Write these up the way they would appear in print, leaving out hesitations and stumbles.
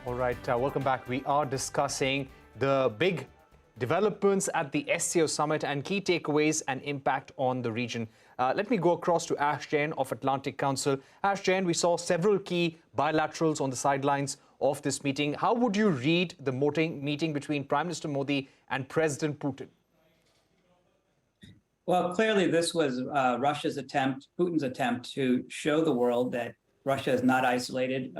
All right, welcome back. We are discussing the big developments at the SCO Summit and key takeaways and impact on the region. Let me go across to Ash Jain of Atlantic Council. Ash Jain, we saw several key bilaterals on the sidelines of this meeting. How would you read the meeting between Prime Minister Modi and President Putin? Well, clearly this was Russia's attempt, Putin's attempt to show the world that Russia is not isolated.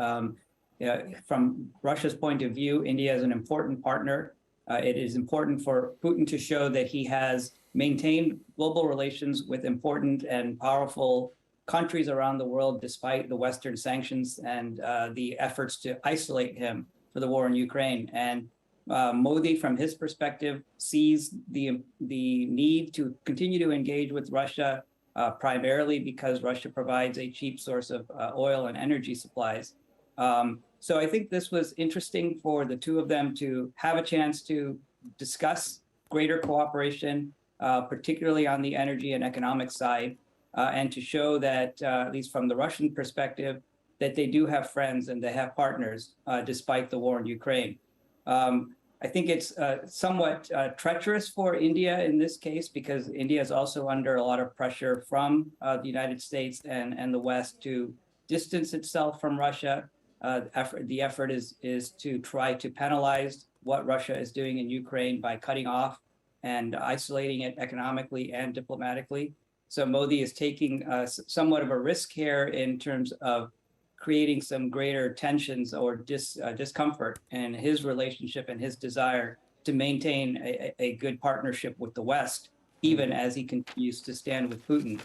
From Russia's point of view, India is an important partner. It is important for Putin to show that he has maintained global relations with important and powerful countries around the world, despite the Western sanctions and the efforts to isolate him for the war in Ukraine. And Modi, from his perspective, sees the need to continue to engage with Russia, primarily because Russia provides a cheap source of oil and energy supplies. So I think this was interesting for the two of them to have a chance to discuss greater cooperation, particularly on the energy and economic side, and to show that, at least from the Russian perspective, that they do have friends and they have partners, despite the war in Ukraine. I think it's somewhat treacherous for India in this case, because India is also under a lot of pressure from the United States and the West to distance itself from Russia. The effort is to try to penalize what Russia is doing in Ukraine by cutting off and isolating it economically and diplomatically. So Modi is taking somewhat of a risk here in terms of creating some greater tensions or discomfort in his relationship and his desire to maintain a good partnership with the West, even as he continues to stand with Putin.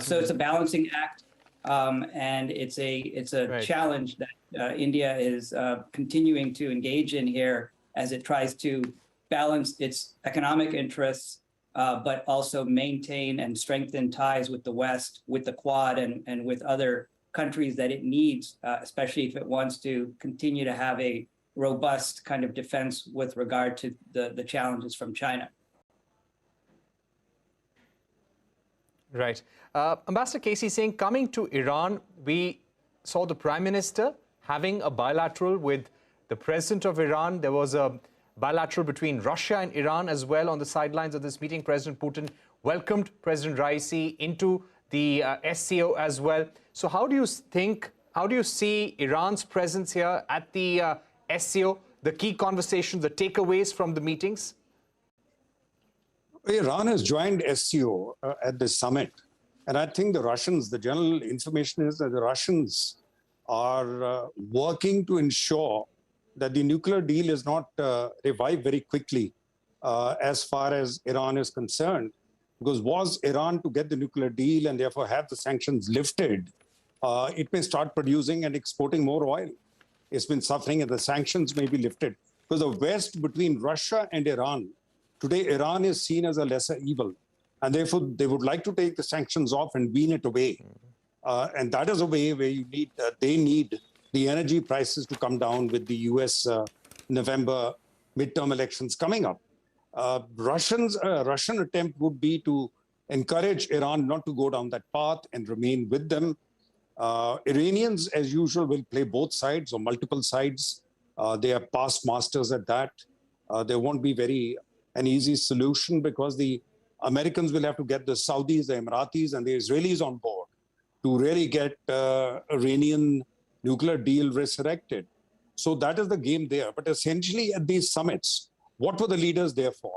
So it's a balancing act, and it's a challenge that India is continuing to engage in here as it tries to balance its economic interests, but also maintain and strengthen ties with the West, with the Quad, and with other countries that it needs, especially if it wants to continue to have a robust kind of defense with regard to the challenges from China. Right. Ambassador Casey saying, coming to Iran, we saw the Prime Minister having a bilateral with the President of Iran. There was a bilateral between Russia and Iran as well on the sidelines of this meeting. President Putin welcomed President Raisi into the SCO as well. So how do you see Iran's presence here at the SCO, the key conversations, the takeaways from the meetings? Iran has joined SCO at the summit. And I think the Russians, the general information is that the Russians are working to ensure that the nuclear deal is not revived very quickly as far as Iran is concerned. Because was Iran to get the nuclear deal and therefore have the sanctions lifted, it may start producing and exporting more oil. It's been suffering and the sanctions may be lifted. Because the West, between Russia and Iran, today Iran is seen as a lesser evil. And therefore they would like to take the sanctions off and wean it away. And that is a way where you need, they need the energy prices to come down with the US November midterm elections coming up. Russian attempt would be to encourage Iran not to go down that path and remain with them. Iranians, as usual, will play both sides or multiple sides. They are past masters at that. There won't be an easy solution because the Americans will have to get the Saudis, the Emiratis, and the Israelis on board to really get Iranian nuclear deal resurrected. So that is the game there. But essentially at these summits, what were the leaders there for?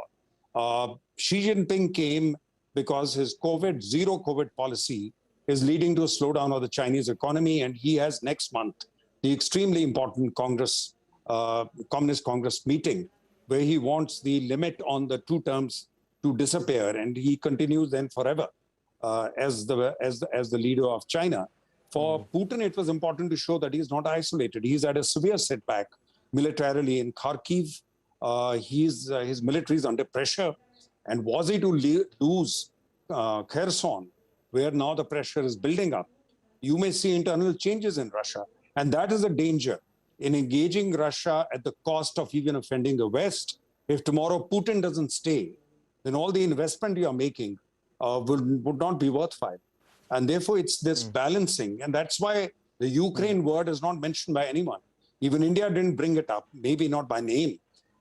Xi Jinping came because his zero COVID policy is leading to a slowdown of the Chinese economy. And he has next month the extremely important Communist Congress meeting, where he wants the limit on the 2 terms to disappear. And he continues then forever as the leader of China. For Putin, it was important to show that he's not isolated. He's had a severe setback militarily in Kharkiv. His military is under pressure. And was he to lose Kherson, where now the pressure is building up, you may see internal changes in Russia. And that is a danger in engaging Russia at the cost of even offending the West. If tomorrow Putin doesn't stay, then all the investment you are making would not be worthwhile. And therefore, it's this balancing. And that's why the Ukraine word is not mentioned by anyone. Even India didn't bring it up, maybe not by name.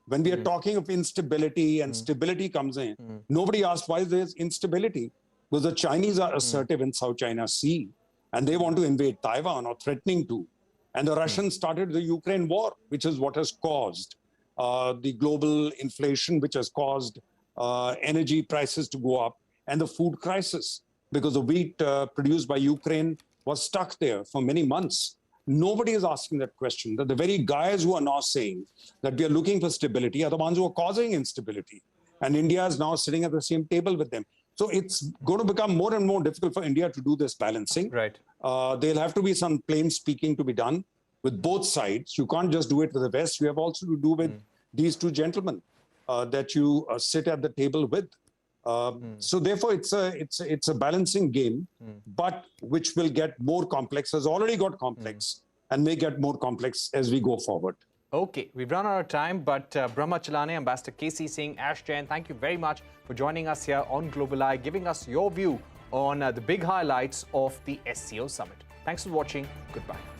When we are talking of instability and stability comes in, nobody asked why there's instability. Because the Chinese are assertive in South China Sea and they want to invade Taiwan or threatening to. And the Russians started the Ukraine war, which is what has caused the global inflation, which has caused energy prices to go up, and the food crisis, because the wheat produced by Ukraine was stuck there for many months. Nobody is asking that question. That the very guys who are now saying that we are looking for stability are the ones who are causing instability. And India is now sitting at the same table with them. So it's going to become more and more difficult for India to do this balancing. Right. There'll have to be some plain speaking to be done with both sides. You can't just do it with the West. You have also to do with these two gentlemen that you sit at the table with. So therefore, it's a balancing game, but which will get more complex, has already got complex, and may get more complex as we go forward. Okay, we've run out of time, but Brahma Chalane, Ambassador KC Singh, Ash Jain, thank you very much for joining us here on Global Eye, giving us your view on the big highlights of the SCO Summit. Thanks for watching. Goodbye.